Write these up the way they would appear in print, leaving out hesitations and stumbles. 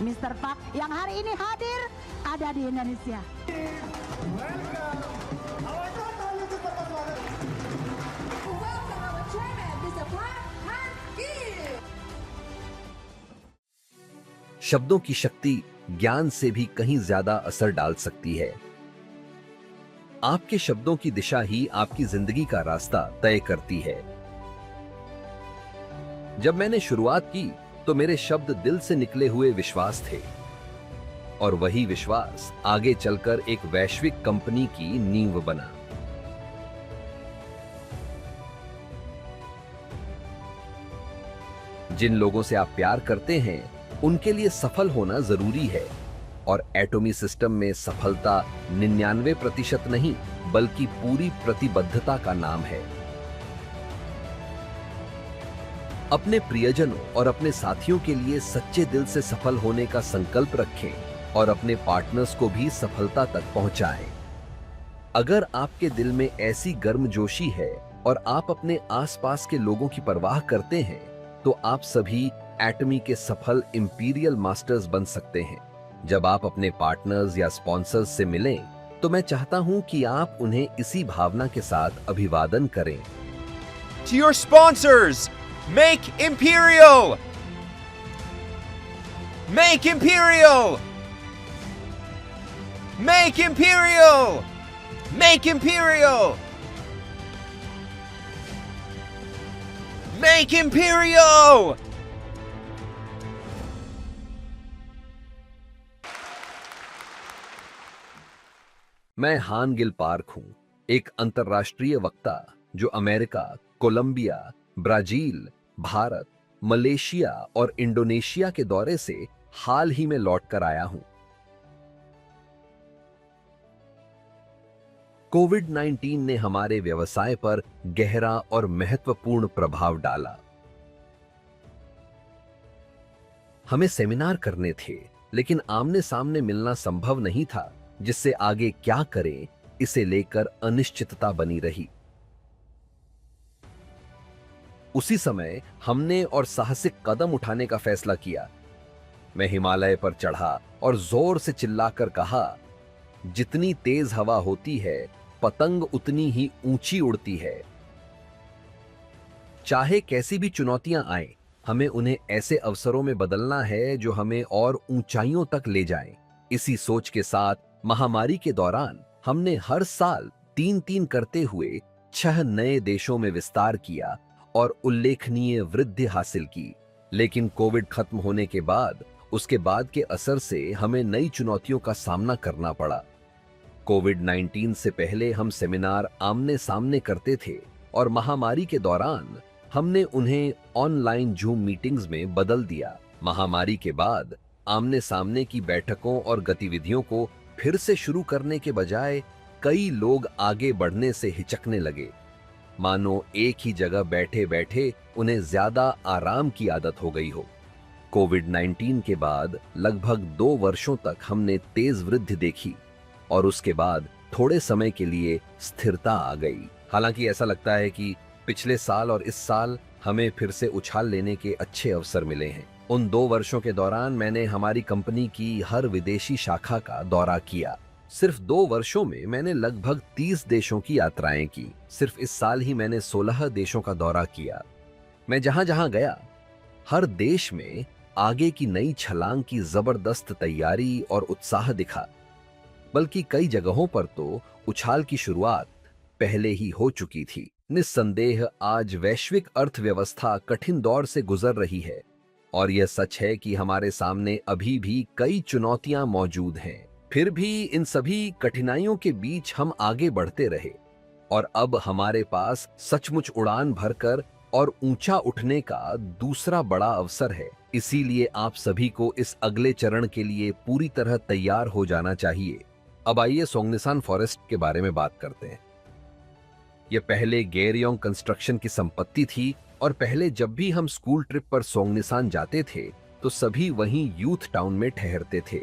Mr. Park yang hari ini hadir ada di Indonesia. शब्दों की शक्ति ज्ञान से भी कहीं ज्यादा असर डाल सकती है। आपके शब्दों की दिशा ही आपकी जिंदगी का रास्ता तय करती है। जब मैंने शुरुआत की तो मेरे शब्द दिल से निकले हुए विश्वास थे और वही विश्वास आगे चलकर एक वैश्विक कंपनी की नींव बना। जिन लोगों से आप प्यार करते हैं उनके लिए सफल होना जरूरी है और एटॉमी सिस्टम में सफलता 99% नहीं बल्कि पूरी प्रतिबद्धता का नाम है। अपने प्रियजनों और अपने साथियों के लिए सच्चे दिल से सफल होने का संकल्प रखें और अपने पार्टनर्स को भी सफलता तक पहुंचाएं। अगर आपके दिल में ऐसी गर्मजोशी है और आप अपने आसपास के लोगों की परवाह करते हैं तो आप सभी एटॉमी के सफल इंपीरियल मास्टर्स बन सकते हैं। जब आप अपने पार्टनर्स या स्पॉन्सर्स से मिलें तो मैं चाहता हूं कि आप उन्हें इसी भावना के साथ अभिवादन करें। To your sponsors, make Imperio! Make Imperio! Make Imperio! Make Imperio! Make Imperio! मैं हान गिल पार्क हूं, एक अंतर्राष्ट्रीय वक्ता जो America, Colombia, Brazil, Bharat, Malaysia और इंडोनेशिया के दौरे से हाल ही में लौटकर आया हूं। कोविड-19 ने हमारे व्यवसाय पर गहरा और महत्वपूर्ण प्रभाव डाला। हमें सेमिनार करने थे, लेकिन आमने सामने मिलना संभव नहीं था, जिससे आगे क्या करें इसे लेकर अनिश्चितता बनी रही। उसी समय हमने और साहसिक कदम उठाने का फैसला किया। मैं हिमालय पर चढ़ा और जोर से चिल्लाकर कहा, जितनी तेज हवा होती है पतंग उतनी ही ऊंची उड़ती है। चाहे कैसी भी चुनौतियां आए, हमें उन्हें ऐसे अवसरों में बदलना है जो हमें और ऊंचाइयों तक ले जाएं। इसी सोच के साथ महामारी के दौरान हमने हर साल 3-3 करते हुए 6 नए देशों में विस्तार किया और उल्लेखनीय वृद्धि हासिल की। लेकिन कोविड खत्म होने के बाद उसके बाद के असर से हमें नई चुनौतियों का सामना करना पड़ा। कोविड-19 से पहले हम सेमिनार आमने सामने करते थे और महामारी के दौरान हमने उन्हें ऑनलाइन जूम मीटिंग्स में बदल दिया। महामारी के बाद आमने सामने की बैठकों और गतिविधियों को फिर से शुरू करने के बजाय कई लोग आगे बढ़ने से हिचकने लगे, मानो एक ही जगह बैठे बैठे उन्हें ज्यादा आराम की आदत हो गई हो। कोविड-19 के बाद लगभग 2 वर्षों तक हमने तेज वृद्धि देखी और उसके बाद थोड़े समय के लिए स्थिरता आ गई। हालांकि ऐसा लगता है कि पिछले साल और इस साल हमें फिर से उछाल लेने के अच्छे अवसर मिले हैं। उन 2 वर्षों के दौरान मैंने हमारी कंपनी की हर विदेशी शाखा का दौरा किया। सिर्फ 2 वर्षों में मैंने लगभग 30 देशों की यात्राएं की। सिर्फ इस साल ही मैंने 16 देशों का दौरा किया। मैं जहां जहां गया, हर देश में आगे की नई छलांग की जबरदस्त तैयारी और उत्साह दिखा। बल्कि कई जगहों पर तो उछाल की शुरुआत पहले ही हो चुकी थी। निस्संदेह आज वैश्विक अर्थव्यवस्था कठिन दौर से गुजर रही है और यह सच है कि हमारे सामने अभी भी कई चुनौतियां मौजूद हैं। फिर भी इन सभी कठिनाइयों के बीच हम आगे बढ़ते रहे और अब हमारे पास सचमुच उड़ान भरकर और ऊंचा उठने का दूसरा बड़ा अवसर है। इसीलिए आप सभी को इस अगले चरण के लिए पूरी तरह तैयार हो जाना चाहिए। अब आइए सोंगनिसान फॉरेस्ट के बारे में बात करते हैं। यह पहले गेरयोंग कंस्ट्रक्शन की संपत्ति थी और पहले जब भी हम स्कूल ट्रिप पर सोंगनिसान जाते थे तो सभी वहीं यूथ टाउन में ठहरते थे।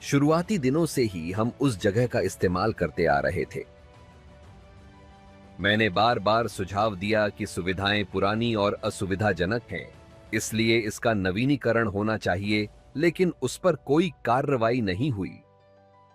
शुरुआती दिनों से ही हम उस जगह का इस्तेमाल करते आ रहे थे। मैंने बार बार सुझाव दिया कि सुविधाएं पुरानी और असुविधाजनक हैं, इसलिए इसका नवीनीकरण होना चाहिए, लेकिन उस पर कोई कार्रवाई नहीं हुई।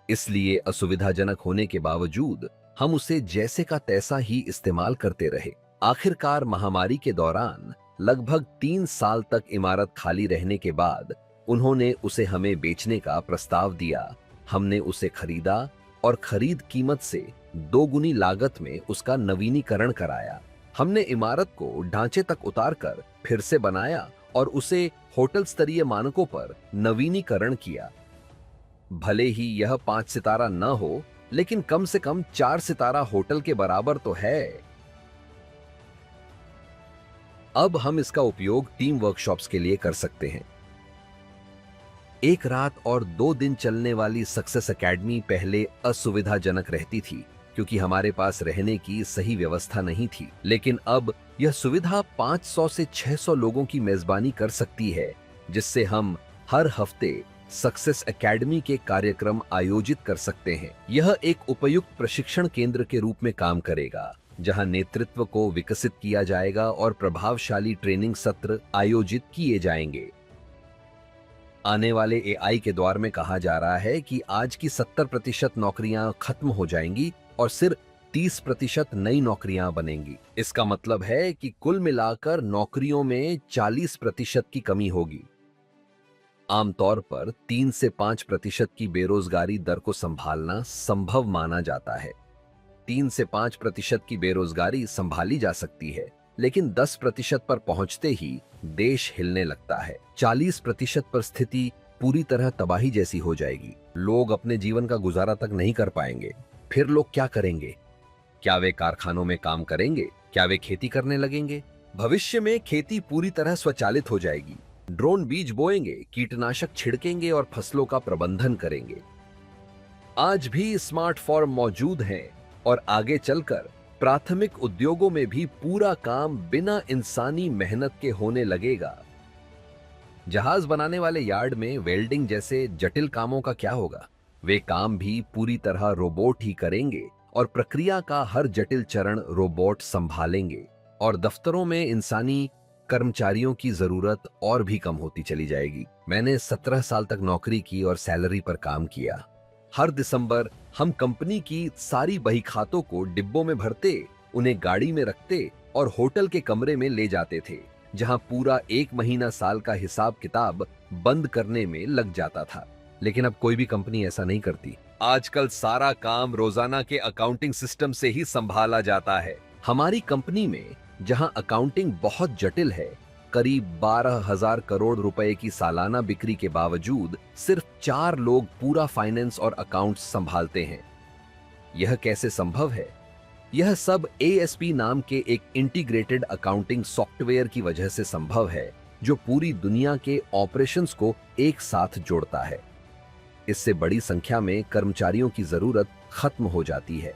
इसलिए असुविधाजनक होने के बावजूद हम उसे जैसे का तैसा ही इस्तेमाल करते रहे। आखिरकार महामारी के दौरान लगभग 3 साल तक इमारत खाली रहने के बाद उन्होंने उसे हमें बेचने का प्रस्ताव दिया। हमने उसे खरीदा और खरीद कीमत से 2 गुनी लागत में उसका नवीनीकरण कराया। हमने इमारत को ढांचे तक उतारकर फिर से बनाया और उसे होटल स्तरीय मानकों पर नवीनीकरण किया। भले ही यह 5 सितारा न हो, लेकिन कम से कम 4 सितारा होटल के बराबर तो है। अब हम इसका उपयोग टीम वर्कशॉप्स के लिए कर सकते हैं। 1 रात और 2 दिन चलने वाली सक्सेस एकेडमी पहले असुविधाजनक रहती थी, क्योंकि हमारे पास रहने की सही व्यवस्था नहीं थी। लेकिन अब यह सुविधा 500 से 600 लोगों की मेजबानी कर सकती है, जिससे हम हर हफ्ते सक्सेस एकेडमी के कार्यक्रम आयोजित कर सकते हैं। यह एक उपयुक्त प्रशिक्षण केंद्र के रूप में काम करेगा, जहां नेतृत्व को विकसित किया जाएगा और प्रभावशाली ट्रेनिंग सत्र आयोजित किए जाएंगे। आने वाले एआई के दौर में कहा जा रहा है कि आज की 70% नौकरियां खत्म हो जाएंगी और सिर्फ 30% नई नौकरियां बनेंगी। इसका मतलब है कि कुल मिलाकर नौकरियों में 40% की कमी होगी। आमतौर पर 3 से 5% की बेरोजगारी दर को संभालना संभव माना जाता है। 3 से 5% की बेरोजगारी संभाली जा सकती है, लेकिन 10% पर पहुंचते ही देश हिलने लगता है। 40% पर स्थिति पूरी तरह तबाही जैसी हो जाएगी। लोग अपने जीवन का गुजारा तक नहीं कर पाएंगे। फिर लोग क्या करेंगे? क्या वे कारखानों में काम करेंगे? क्या वे खेती करने लगेंगे? भविष्य में खेती पूरी तरह स्वचालित हो जाएगी। ड्रोन बीज बोएंगे, कीटनाशक छिड़केंगे और फसलों का प्रबंधन करेंगे। आज भी स्मार्ट फार्म मौजूद हैं और आगे चलकर प्राथमिक उद्योगों में भी पूरा काम बिना इंसानी मेहनत के होने लगेगा। जहाज बनाने वाले यार्ड में वेल्डिंग जैसे जटिल कामों का क्या होगा? वे काम भी पूरी तरह रोबोट ही करेंगे और प्रक्रिया का हर जटिल चरण रोबोट संभालेंगे। और दफ्तरों में इंसानी कर्मचारियों की जरूरत और भी कम होती चली जाएगी। मैंने 17 साल तक नौकरी की और सैलरी पर काम किया। हर दिसंबर हम कंपनी की सारी बही खातों को डिब्बों में भरते, उन्हें गाड़ी में रखते और होटल के कमरे में ले जाते थे, जहां पूरा 1 महीना साल का हिसाब किताब बंद करने में लग जाता था। लेकिन अब कोई भी कंपनी ऐसा नहीं करती। आजकल सारा काम रोजाना के अकाउंटिंग सिस्टम से ही संभाला जाता है। हमारी कंपनी में, जहां अकाउंटिंग बहुत जटिल है, करीब 12,000 करोड़ रुपए की सालाना बिक्री के बावजूद सिर्फ 4 लोग पूरा फाइनेंस और अकाउंट्स संभालते हैं। यह कैसे संभव है? यह सब ASP नाम के एक इंटीग्रेटेड अकाउंटिंग सॉफ्टवेयर की वजह से संभव है, जो पूरी दुनिया के ऑपरेशंस को एक साथ जोड़ता है। इससे बड़ी संख्या में कर्मचारियों की जरूरत खत्म हो जाती है।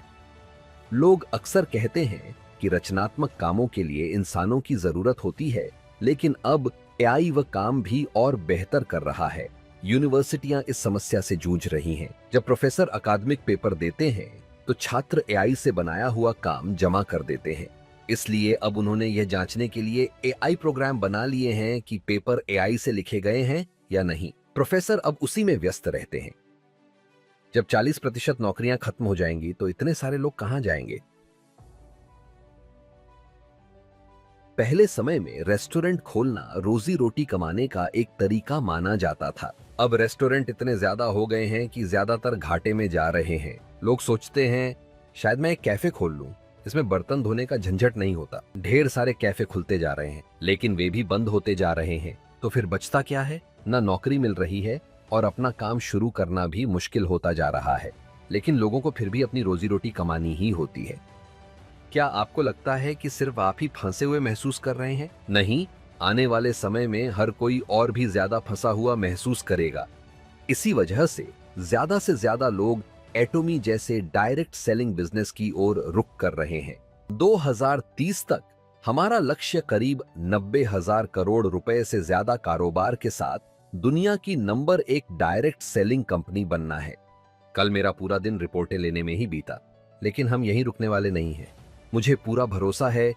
लोग अक्सर कहते हैं कि रचनात्मक कामों के लिए इंसानों की जरूरत होती है, लेकिन अब AI वह काम भी और बेहतर कर रहा है। यूनिवर्सिटियां इस समस्या से जूझ रही हैं। जब प्रोफेसर अकादमिक पेपर देते हैं, तो छात्र AI से बनाया हुआ काम जमा कर देते हैं। इसलिए अब उन्होंने यह जांचने के लिए AI प्रोग्राम बना लिए हैं कि पेपर AI से लिखे गए हैं या नहीं। प्रोफेसर अब उसी में व्यस्त रहते हैं। जब 40% नौकरियां खत्म हो जाएंगी, तो इतने सारे लोग कहां जाएंगे? पहले समय में रेस्टोरेंट खोलना रोजी रोटी कमाने का एक तरीका माना जाता था। अब रेस्टोरेंट इतने ज्यादा हो गए हैं कि ज्यादातर घाटे में जा रहे हैं। लोग सोचते हैं, शायद मैं एक कैफे खोल लूं, इसमें बर्तन धोने का झंझट नहीं होता। ढेर सारे कैफे खुलते जा रहे हैं, लेकिन वे भी बंद होते जा रहे हैं। तो फिर बचता क्या है? ना नौकरी मिल रही है और अपना काम शुरू करना भी मुश्किल होता जा रहा है। लेकिन लोगों को फिर भी अपनी रोजी रोटी कमानी ही होती है। क्या आपको लगता है कि सिर्फ आप ही फंसे हुए महसूस कर रहे हैं? नहीं, आने वाले समय में हर कोई और भी ज्यादा फंसा हुआ महसूस करेगा। इसी वजह से ज्यादा लोग एटोमी जैसे डायरेक्ट सेलिंग बिजनेस की ओर रुख कर रहे हैं। 2030 तक हमारा लक्ष्य करीब 90,000 करोड़ रुपए से ज्यादा कारोबार के साथ दुनिया की नंबर 1 डायरेक्ट सेलिंग कंपनी बनना है। कल मेरा पूरा दिन रिपोर्टें लेने में ही बीता, लेकिन हम यहीं रुकने वाले नहीं हैं। मुझे पूरा भरोसा है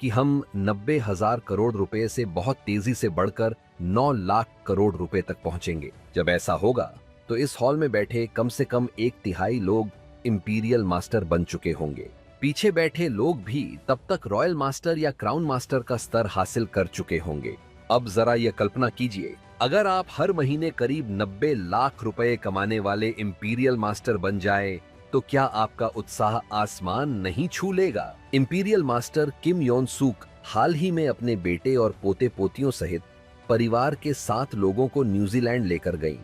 कि हम 90,000 करोड़ रुपए से बहुत तेजी से बढ़कर 9 लाख करोड़ रुपए तक पहुंचेंगे। जब ऐसा होगा तो इस हॉल में बैठे कम से कम 1/3 लोग इंपीरियल मास्टर बन चुके होंगे। पीछे बैठे लोग भी तब तक रॉयल मास्टर या क्राउन मास्टर का स्तर हासिल कर चुके होंगे। अब जरा यह कल्पना कीजिए, अगर आप हर महीने करीब 90 लाख रुपए कमाने वाले इंपीरियल मास्टर बन जाए तो क्या आपका उत्साह आसमान नहीं छू लेगा? इंपीरियल मास्टर किम योन सूक हाल ही में अपने बेटे और पोते पोतियों सहित परिवार के 7 लोगों को न्यूजीलैंड लेकर गईं।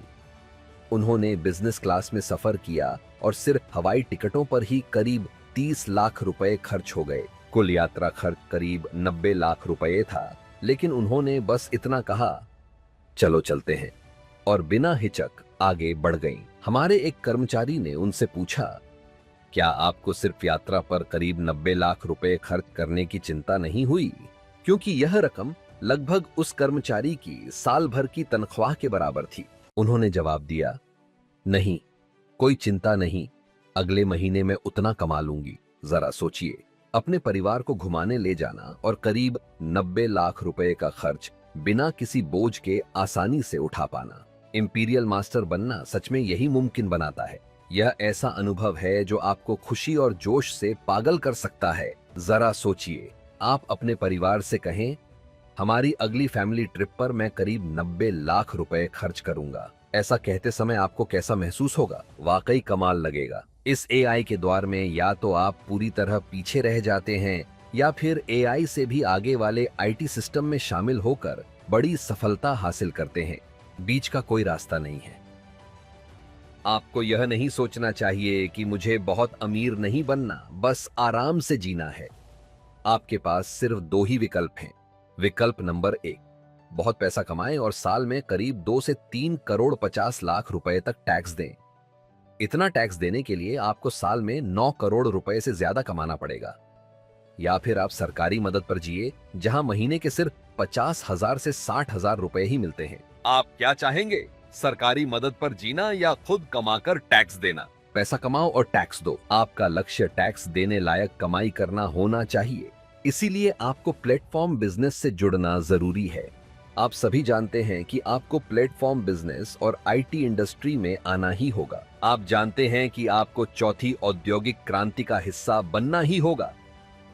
उन्होंने बिजनेस क्लास में सफर किया और सिर्फ हवाई टिकटों पर ही करीब 30 लाख रुपए खर्च हो गए। कुल यात्रा खर्च करीब 90 लाख रुपए था, लेकिन उन्होंने बस इतना कहा, चलो चलते हैं, और बिना हिचक आगे बढ़ गईं। हमारे एक कर्मचारी ने उनसे पूछा, क्या आपको सिर्फ यात्रा पर करीब 90 लाख रुपए खर्च करने की चिंता नहीं हुई? क्योंकि यह रकम लगभग उस कर्मचारी की साल भर की तनख्वाह के बराबर थी। उन्होंने जवाब दिया, नहीं, कोई चिंता नहीं, अगले महीने में उतना कमा लूंगी। जरा सोचिए, अपने परिवार को घुमाने ले जाना और करीब 90 लाख रुपए का खर्च बिना किसी बोझ के आसानी से उठा पाना। इंपीरियल मास्टर बनना सच में यही मुमकिन बनाता है। यह ऐसा अनुभव है जो आपको खुशी और जोश से पागल कर सकता है। जरा सोचिए, आप अपने परिवार से कहें, हमारी अगली फैमिली ट्रिप पर मैं करीब 90 लाख रुपए खर्च करूंगा। ऐसा कहते समय आपको कैसा महसूस होगा? वाकई कमाल लगेगा। इस एआई के द्वार में या तो आप पूरी तरह पीछे रह जाते हैं या फिर एआई से भी आगे वाले आईटी सिस्टम में शामिल होकर बड़ी सफलता हासिल करते हैं। बीच का कोई रास्ता नहीं है। आपको यह नहीं सोचना चाहिए कि मुझे बहुत अमीर नहीं बनना, बस आराम से जीना है। आपके पास सिर्फ 2 ही विकल्प हैं। विकल्प नंबर 1, बहुत पैसा कमाएं और साल में करीब 2 से 3 करोड़ 50 लाख रुपए तक टैक्स दें। इतना टैक्स देने के लिए आपको साल में 9 करोड़ रुपए से ज्यादा कमाना पड़ेगा। या फिर आप सरकारी मदद पर जिए, जहां महीने के सिर्फ 50,000 से 60,000 रुपए ही मिलते हैं। आप क्या चाहेंगे, सरकारी मदद पर जीना या खुद कमाकर टैक्स देना? पैसा कमाओ और टैक्स दो। आपका लक्ष्य टैक्स देने लायक कमाई करना होना चाहिए। इसीलिए आपको प्लेटफॉर्म बिजनेस से जुड़ना जरूरी है। आप सभी जानते हैं कि आपको प्लेटफॉर्म बिजनेस और आईटी इंडस्ट्री में आना ही होगा। आप जानते हैं कि आपको चौथी औद्योगिक क्रांति का हिस्सा बनना ही होगा।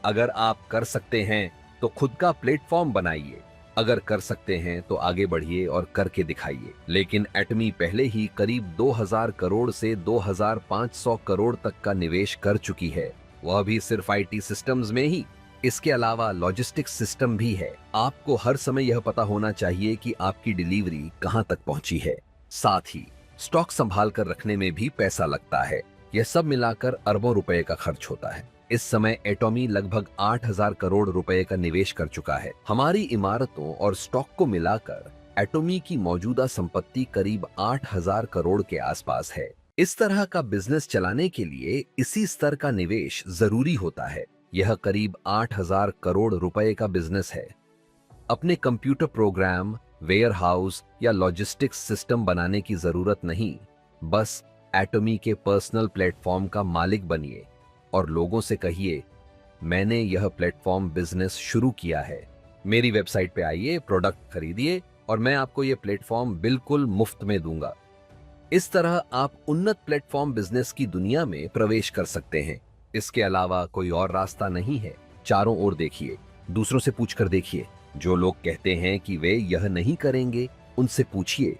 अगर आप कर सकते हैं तो खुद का प्लेटफॉर्म बनाइए। अगर कर सकते हैं तो आगे बढ़िए और करके दिखाइए। लेकिन एटमी पहले ही करीब 2000 करोड़ से 2500 करोड़ तक का निवेश कर चुकी है, वह भी सिर्फ आईटी सिस्टम्स में ही। इसके अलावा लॉजिस्टिक्स सिस्टम भी है। आपको हर समय यह पता होना चाहिए कि आपकी डिलीवरी कहां तक पहुंची है। साथ ही स्टॉक संभाल कर रखने में भी पैसा लगता है। यह सब मिलाकर अरबों रुपए का खर्च होता है। इस समय एटॉमी लगभग 8000 करोड़ रुपए का निवेश कर चुका है। हमारी इमारतों और स्टॉक को मिलाकर एटॉमी की मौजूदा संपत्ति करीब 8000 करोड़ के आसपास है। इस तरह का बिजनेस चलाने के लिए इसी स्तर का निवेश जरूरी होता है। यह करीब 8000 करोड़ रुपए का बिजनेस है। अपने कंप्यूटर प्रोग्राम, वेयरहाउस या लॉजिस्टिक्स सिस्टम बनाने की जरूरत नहीं, बस एटॉमी के पर्सनल प्लेटफॉर्म का मालिक बनिए और लोगों से कहिए, मैंने यह प्लेटफॉर्म बिजनेस शुरू किया है। मेरी वेबसाइट पे आइए, प्रोडक्ट खरीदिए और मैं आपको यह प्लेटफॉर्म बिल्कुल मुफ्त में दूंगा। इस तरह आप उन्नत प्लेटफॉर्म बिजनेस की दुनिया में प्रवेश कर सकते हैं। इसके अलावा कोई और रास्ता नहीं है। चारों ओर देखिए, दूसरों से पूछकर देखिए। जो लोग कहते हैं कि वे यह नहीं करेंगे, उनसे पूछिए,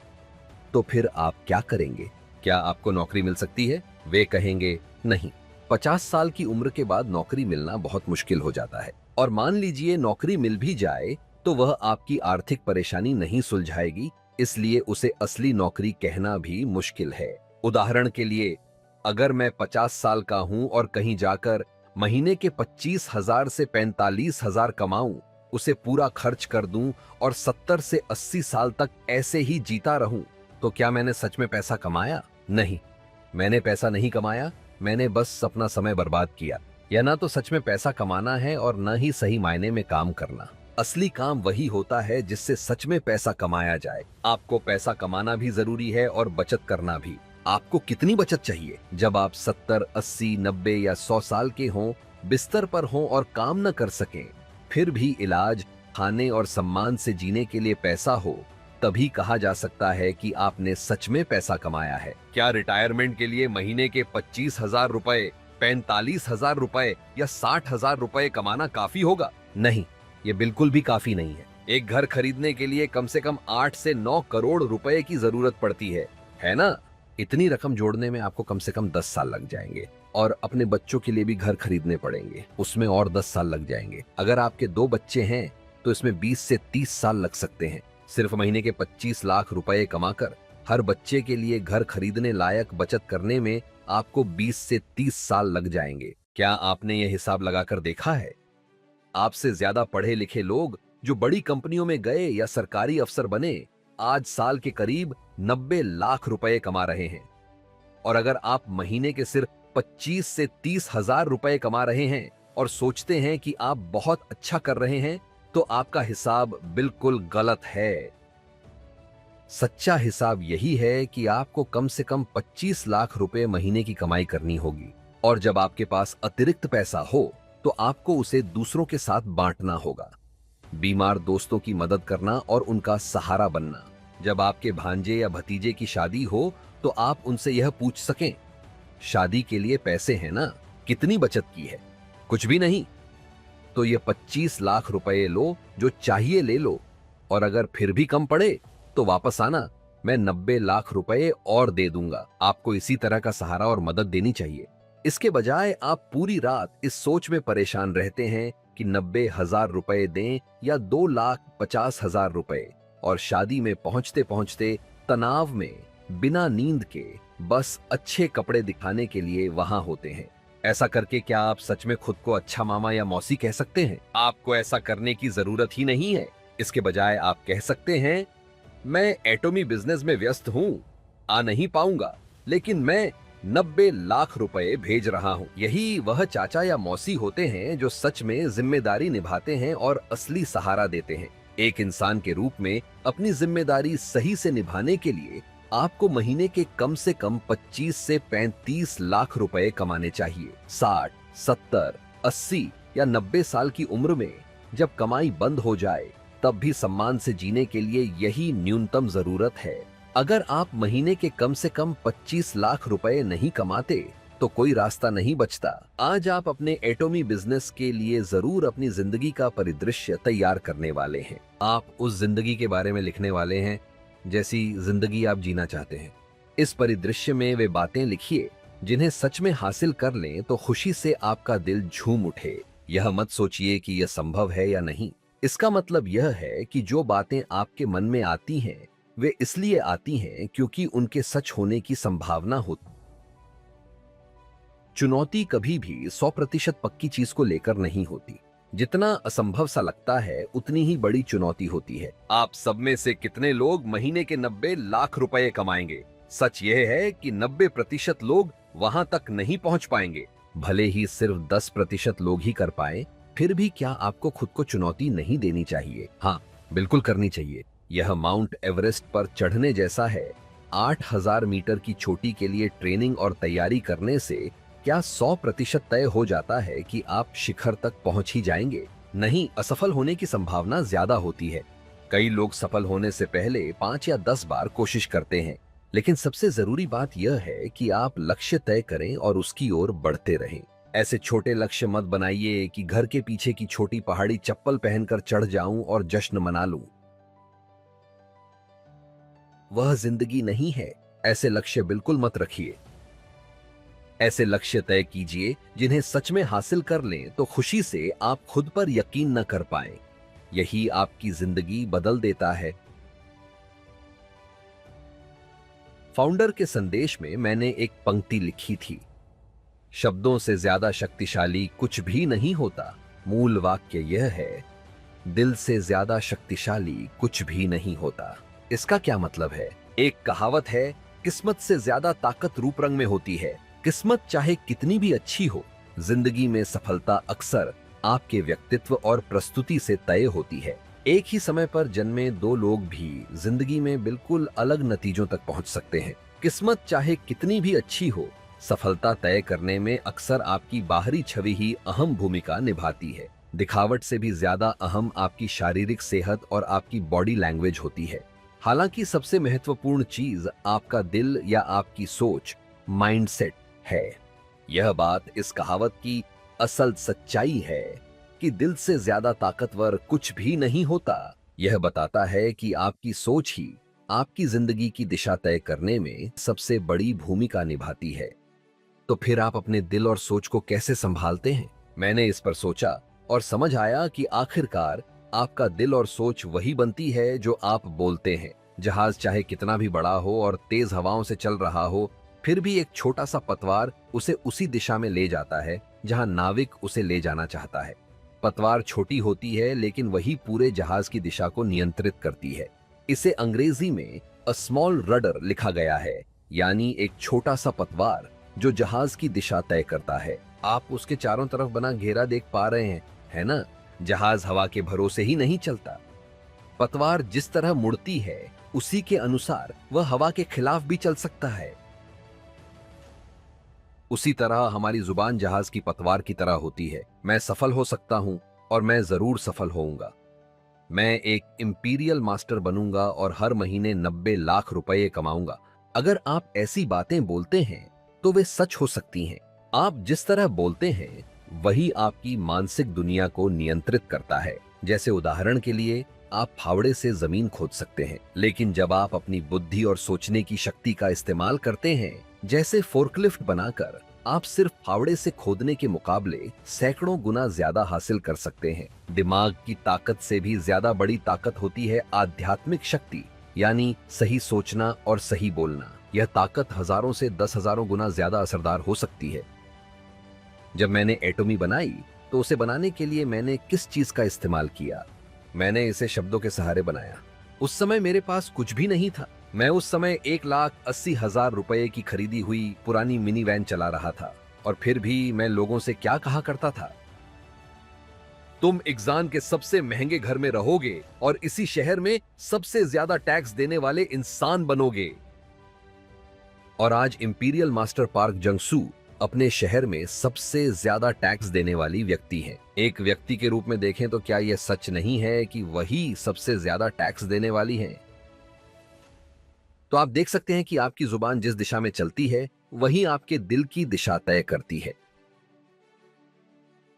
तो फिर आप क्या करेंगे? क्या आपको नौकरी मिल सकती है? वे कहेंगे नहीं। 50 साल की उम्र के बाद नौकरी मिलना बहुत मुश्किल हो जाता है। और मान लीजिए नौकरी मिल भी जाए तो वह आपकी आर्थिक परेशानी नहीं सुलझाएगी, इसलिए उसे असली नौकरी कहना भी मुश्किल है। उदाहरण के लिए, अगर मैं 50 साल का हूं और कहीं जाकर महीने के 25,000 से 45,000 कमाऊं, उसे पूरा खर्च कर दूं और 70 से 80 साल तक ऐसे ही जीता रहूं, तो क्या मैंने सच में पैसा कमाया? नहीं, मैंने पैसा नहीं कमाया। मैंने बस अपना समय बर्बाद किया। या ना तो सच में पैसा कमाना है और न ही सही मायने में काम करना। असली काम वही होता है जिससे सच में पैसा कमाया जाए। आपको पैसा कमाना भी जरूरी है और बचत करना भी। आपको कितनी बचत चाहिए? जब आप 70, 80, 90 या 100 साल के हों, बिस्तर पर हों और काम न कर सकें, फिर भी इलाज, खाने और सम्मान से जीने के लिए पैसा हो, तभी कहा जा सकता है कि आपने सच में पैसा कमाया है। क्या रिटायरमेंट के लिए महीने के 25,000 रुपए, 45,000 रुपए या 60,000 रुपए कमाना काफी होगा? नहीं, ये बिल्कुल भी काफी नहीं है। एक घर खरीदने के लिए कम से कम 8 से 9 करोड़ रुपए की जरूरत पड़ती है ना? इतनी रकम जोड़ने में आपको कम से कम 10 साल लग जाएंगे और अपने बच्चों के लिए भी घर खरीदने पड़ेंगे, उसमें और 10 साल लग जाएंगे। अगर आपके 2 बच्चे हैं तो इसमें 20 से 30 साल लग सकते हैं। सिर्फ महीने के 25 लाख रुपए कमाकर हर बच्चे के लिए घर खरीदने लायक बचत करने में आपको 20 से 30 साल लग जाएंगे। क्या आपने यह हिसाब लगाकर देखा है? आपसे ज्यादा पढ़े लिखे लोग जो बड़ी कंपनियों में गए या सरकारी अफसर बने, आज साल के करीब 90 लाख रुपए कमा रहे हैं। और अगर आप महीने के सिर्फ 25 से 30 हजार रुपए कमा रहे हैं और सोचते हैं कि आप बहुत अच्छा कर रहे हैं, तो आपका हिसाब बिल्कुल गलत है। सच्चा हिसाब यही है कि आपको कम से कम 25 लाख रुपए महीने की कमाई करनी होगी, और जब आपके पास अतिरिक्त पैसा हो तो आपको उसे दूसरों के साथ बांटना होगा। बीमार दोस्तों की मदद करना और उनका सहारा बनना। जब आपके भांजे या भतीजे की शादी हो तो आप उनसे यह पूछ सकें, शादी के लिए पैसे हैं ना, कितनी बचत की है? कुछ भी नहीं, तो ये 25 लाख रुपए लो, जो चाहिए ले लो, और अगर फिर भी कम पड़े तो वापस आना, मैं 90 लाख रुपए और दे दूंगा। आपको इसी तरह का सहारा और मदद देनी चाहिए। इसके बजाय आप पूरी रात इस सोच में परेशान रहते हैं कि 90,000 रुपए दें या 2,50,000 रुपए, और शादी में पहुंचते पहुंचते तनाव में बिना नींद के बस अच्छे कपड़े दिखाने के लिए वहां होते हैं। ऐसा करके क्या आप सच में खुद को अच्छा मामा या मौसी कह सकते हैं? आपको ऐसा करने की जरूरत ही नहीं है। इसके बजाय आप कह सकते हैं, मैं एटॉमी बिजनेस में व्यस्त हूं, आ नहीं पाऊंगा, लेकिन मैं 90 लाख रुपए भेज रहा हूं। यही वह चाचा या मौसी होते हैं जो सच में जिम्मेदारी निभाते हैं और असली सहारा देते हैं। एक इंसान के रूप में अपनी जिम्मेदारी सही से निभाने के लिए आपको महीने के कम से कम 25 से 35 लाख रुपए कमाने चाहिए। 60, 70, 80 या 90 साल की उम्र में जब कमाई बंद हो जाए, तब भी सम्मान से जीने के लिए यही न्यूनतम जरूरत है। अगर आप महीने के कम से कम 25 लाख रुपए नहीं कमाते तो कोई रास्ता नहीं बचता। आज आप अपने एटॉमी बिजनेस के लिए जरूर अपनी जिंदगी का परिदृश्य तैयार करने वाले हैं। आप उस जिंदगी के बारे में लिखने वाले हैं जैसी जिंदगी आप जीना चाहते हैं। इस परिदृश्य में वे बातें लिखिए जिन्हें सच में हासिल कर लें तो खुशी से आपका दिल झूम उठे। यह मत सोचिए कि यह संभव है या नहीं। इसका मतलब यह है कि जो बातें आपके मन में आती हैं वे इसलिए आती हैं क्योंकि उनके सच होने की संभावना होती। चुनौती कभी भी 100% पक्की चीज को लेकर नहीं होती। जितना असंभव सा लगता है उतनी ही बड़ी चुनौती होती है। आप सब में से कितने लोग महीने के 90 लाख रुपए कमाएंगे? सच यह है कि 90% लोग वहां तक नहीं पहुंच पाएंगे। भले ही सिर्फ 10% लोग ही कर पाए, फिर भी क्या आपको खुद को चुनौती नहीं देनी चाहिए? हाँ, बिल्कुल करनी चाहिए। यह माउंट एवरेस्ट पर चढ़ने जैसा है। 8,000 मीटर की चोटी के लिए ट्रेनिंग और तैयारी करने से क्या 100% तय हो जाता है कि आप शिखर तक पहुंच ही जाएंगे? नहीं, असफल होने की संभावना ज्यादा होती है। कई लोग सफल होने से पहले 5 या 10 बार कोशिश करते हैं, लेकिन सबसे जरूरी बात यह है कि आप लक्ष्य तय करें और उसकी ओर बढ़ते रहें। ऐसे छोटे लक्ष्य मत बनाइए कि घर के पीछे की छोटी पहाड़ी चप्पल पहनकर चढ़ जाऊं और जश्न मना लूं। वह जिंदगी नहीं है। ऐसे लक्ष्य बिल्कुल मत रखिए। ऐसे लक्ष्य तय कीजिए जिन्हें सच में हासिल कर लें तो खुशी से आप खुद पर यकीन न कर पाएं। यही आपकी जिंदगी बदल देता है। फाउंडर के संदेश में मैंने एक पंक्ति लिखी थी, शब्दों से ज्यादा शक्तिशाली कुछ भी नहीं होता। मूल वाक्य यह है, दिल से ज्यादा शक्तिशाली कुछ भी नहीं होता। इसका क्या मतलब है? एक कहावत है, किस्मत से ज्यादा ताकत रूप रंग में होती है। किस्मत चाहे कितनी भी अच्छी हो, जिंदगी में सफलता अक्सर आपके व्यक्तित्व और प्रस्तुति से तय होती है। एक ही समय पर जन्मे 2 लोग भी जिंदगी में बिल्कुल अलग नतीजों तक पहुंच सकते हैं। किस्मत चाहे कितनी भी अच्छी हो, सफलता तय करने में अक्सर आपकी बाहरी छवि ही अहम भूमिका निभाती है। दिखावट से भी ज्यादा अहम आपकी शारीरिक सेहत और आपकी बॉडी लैंग्वेज होती है। हालांकि सबसे महत्वपूर्ण चीज आपका दिल या आपकी सोच, माइंडसेट है। यह बात इस कहावत की असल सच्चाई है कि दिल से ज्यादा ताकतवर कुछ भी नहीं होता। यह बताता है कि आपकी सोच ही आपकी जिंदगी की दिशा तय करने में सबसे बड़ी भूमिका निभाती है। तो फिर आप अपने दिल और सोच को कैसे संभालते हैं? मैंने इस पर सोचा और समझ आया कि आखिरकार आपका दिल और सोच वही बनती है जो आप बोलते हैं। जहाज चाहे कितना भी बड़ा हो और तेज हवाओं से चल रहा हो, फिर भी एक छोटा सा पतवार उसे उसी दिशा में ले जाता है जहां नाविक उसे ले जाना चाहता है। पतवार छोटी होती है लेकिन वही पूरे जहाज की दिशा को नियंत्रित करती है। इसे अंग्रेजी में अ स्मॉल रडर लिखा गया है, यानी एक छोटा सा पतवार जो जहाज की दिशा तय करता है। आप उसके चारों तरफ बना घेरा देख पा रहे हैं, है ना? जहाज हवा के भरोसे ही नहीं चलता। पतवार जिस तरह मुड़ती है उसी के अनुसार वह हवा के खिलाफ भी चल सकता है। उसी तरह हमारी जुबान जहाज की पतवार की तरह होती है। मैं सफल हो सकता हूं और मैं जरूर सफल होऊंगा। मैं एक इंपीरियल मास्टर बनूंगा और हर महीने 90 लाख रुपए कमाऊंगा। अगर आप ऐसी बातें बोलते हैं तो वे सच हो सकती हैं। आप जिस तरह बोलते हैं वही आपकी मानसिक दुनिया को नियंत्रित करता है। जैसे उदाहरण के लिए आप फावड़े से जमीन खोद सकते हैं, लेकिन जब आप अपनी बुद्धि और सोचने की शक्ति का इस्तेमाल करते हैं, जैसे फोर्कलिफ्ट बनाकर, आप सिर्फ फावड़े से खोदने के मुकाबले सैकड़ों गुना ज्यादा हासिल कर सकते हैं। दिमाग की ताकत से भी ज्यादा बड़ी ताकत होती है आध्यात्मिक शक्ति, यानी सही सोचना और सही बोलना। यह ताकत हजारों से 10,000 गुना ज्यादा असरदार हो सकती है। जब मैंने एटोमी बनाई तो उसे बनाने के लिए मैंने किस चीज का इस्तेमाल किया? मैंने इसे शब्दों के सहारे बनाया। उस समय मेरे पास कुछ भी नहीं था। मैं उस समय 1,80,000 रुपए की खरीदी हुई पुरानी मिनी वैन चला रहा था, और फिर भी मैं लोगों से क्या कहा करता था? तुम इग्जान के सबसे महंगे घर में रहोगे और इसी शहर में सबसे ज्यादा टैक्स देने वाले इंसान बनोगे। और आज इंपीरियल मास्टर पार्क जंगसू अपने शहर में सबसे ज्यादा टैक्स देने वाली व्यक्ति हैं। एक व्यक्ति के रूप में देखें तो क्या यह सच नहीं है कि वही सबसे ज्यादा टैक्स देने वाली हैं? तो आप देख सकते हैं कि आपकी जुबान जिस दिशा में चलती है वही आपके दिल की दिशा तय करती है।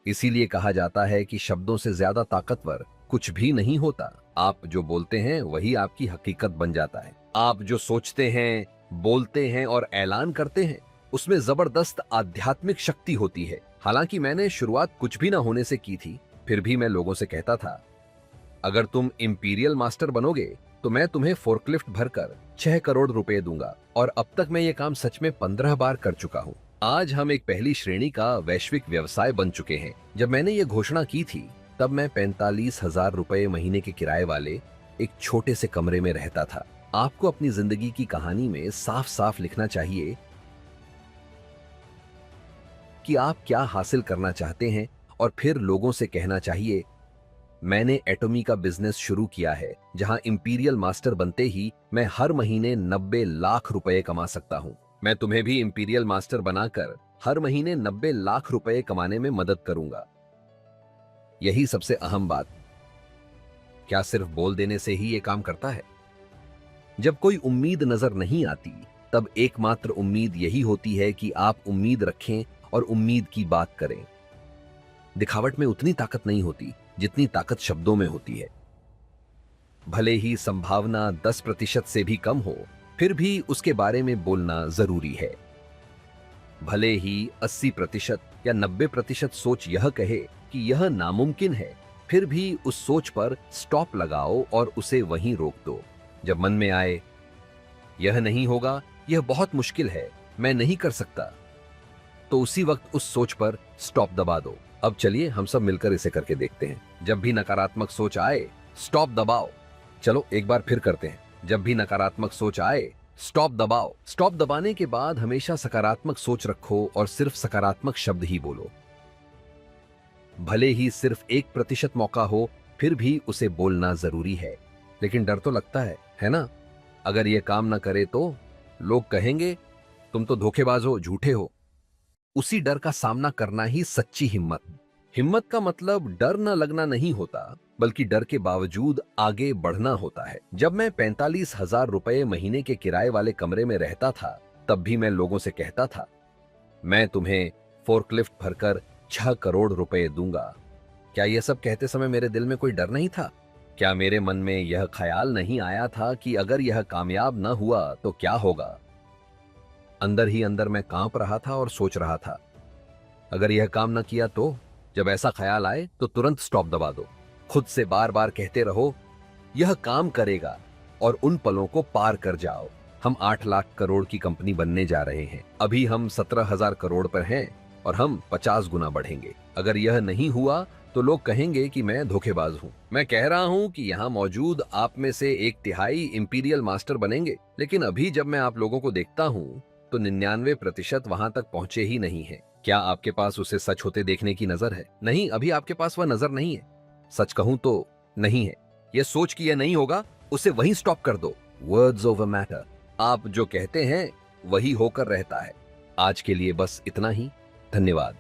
इसीलिए कहा जाता है कि शब्दों से ज्यादा ताकतवर कुछ भी नहीं होता। आप जो बोलते हैं वही आपकी हकीकत बन जाता है। आप जो सोचते हैं, बोलते हैं और ऐलान करते हैं, उसमें जबरदस्त आध्यात्मिक शक्ति होती है। हालांकि मैंने शुरुआत कुछ भी ना होने से की थी, फिर भी मैं लोगों से कहता था, अगर तुम इंपीरियल मास्टर बनोगे तो मैं तुम्हें फोर्कलिफ्ट भरकर 6 करोड़ रुपए दूंगा। और अब तक मैं ये काम सच में 15 बार कर चुका हूँ। आज हम एक पहली श्रेणी का वैश्विक व्यवसाय बन चुके हैं। जब मैंने ये घोषणा की थी तब मैं 45,000 रुपए महीने के किराए वाले एक छोटे से कमरे में रहता था। आपको अपनी जिंदगी की कहानी में साफ साफ लिखना चाहिए कि आप क्या हासिल करना चाहते हैं, और फिर लोगों से कहना चाहिए, मैंने एटोमी का बिजनेस शुरू किया है जहां इंपीरियल मास्टर बनते ही मैं हर महीने 90 लाख रुपए कमा सकता हूं। मैं तुम्हें भी इंपीरियल मास्टर बनाकर हर महीने 90 लाख रुपए कमाने में मदद करूंगा। यही सबसे अहम बात। क्या सिर्फ बोल देने से ही यह काम करता है? जब कोई उम्मीद नजर नहीं आती तब एकमात्र उम्मीद यही होती है कि आप उम्मीद रखें और उम्मीद की बात करें। दिखावट में उतनी ताकत नहीं होती जितनी ताकत शब्दों में होती है। भले ही संभावना 10% से भी कम हो, फिर भी उसके बारे में बोलना जरूरी है। भले ही 80% या 90% सोच यह कहे कि यह नामुमकिन है, फिर भी उस सोच पर स्टॉप लगाओ और उसे वहीं रोक दो। जब मन में आए, यह नहीं होगा, यह बहुत मुश्किल है, मैं नहीं कर सकता, तो उसी वक्त उस सोच पर स्टॉप दबा दो। अब चलिए हम सब मिलकर इसे करके देखते हैं। जब भी नकारात्मक सोच आए, स्टॉप दबाओ। चलो एक बार फिर करते हैं। जब भी नकारात्मक सोच आए, स्टॉप दबाओ। स्टॉप दबाने के बाद हमेशा सकारात्मक सोच रखो और सिर्फ सकारात्मक शब्द ही बोलो। भले ही सिर्फ 1% मौका हो, फिर भी उसे बोलना जरूरी है। लेकिन डर तो लगता है ना? अगर यह काम ना करे तो लोग कहेंगे तुम तो धोखेबाज हो, झूठे हो। उसी डर का सामना करना ही सच्ची हिम्मत। हिम्मत का मतलब डर न लगना नहीं होता, बल्कि डर के बावजूद आगे बढ़ना होता है। जब मैं 45,000 रुपए महीने के किराए वाले कमरे में रहता था, तब भी मैं लोगों से कहता था, मैं तुम्हें फोर्कलिफ्ट भरकर 6 करोड़ रुपए दूंगा। क्या यह सब कहते समय मेरे दिल में कोई डर नहीं था? क्या मेरे मन में यह ख्याल नहीं आया था कि अगर यह कामयाब न हुआ तो क्या होगा? अंदर ही अंदर मैं कांप रहा था और सोच रहा था, अगर यह काम न किया तो? जब ऐसा ख्याल आए तो तुरंत स्टॉप दबा दो। खुद से बार बार कहते रहो, यह काम करेगा, और उन पलों को पार कर जाओ। हम 8 लाख करोड़ की कंपनी बनने जा रहे हैं। अभी हम 17,000 करोड़ पर हैं और हम 50 गुना बढ़ेंगे। अगर यह नहीं हुआ तो लोग कहेंगे कि मैं धोखेबाज हूं। मैं कह रहा हूं कि यहां मौजूद आप में से 1/3 इंपीरियल मास्टर बनेंगे, लेकिन अभी जब मैं आप लोगों को देखता हूं तो 99% वहां तक पहुंचे ही नहीं है। क्या आपके पास उसे सच होते देखने की नजर है? नहीं, अभी आपके पास वह नजर नहीं है। सच कहूं तो नहीं है। यह सोच कि यह नहीं होगा, उसे वहीं स्टॉप कर दो। Words of a matter. आप जो कहते हैं वही होकर रहता है। आज के लिए बस इतना ही। धन्यवाद।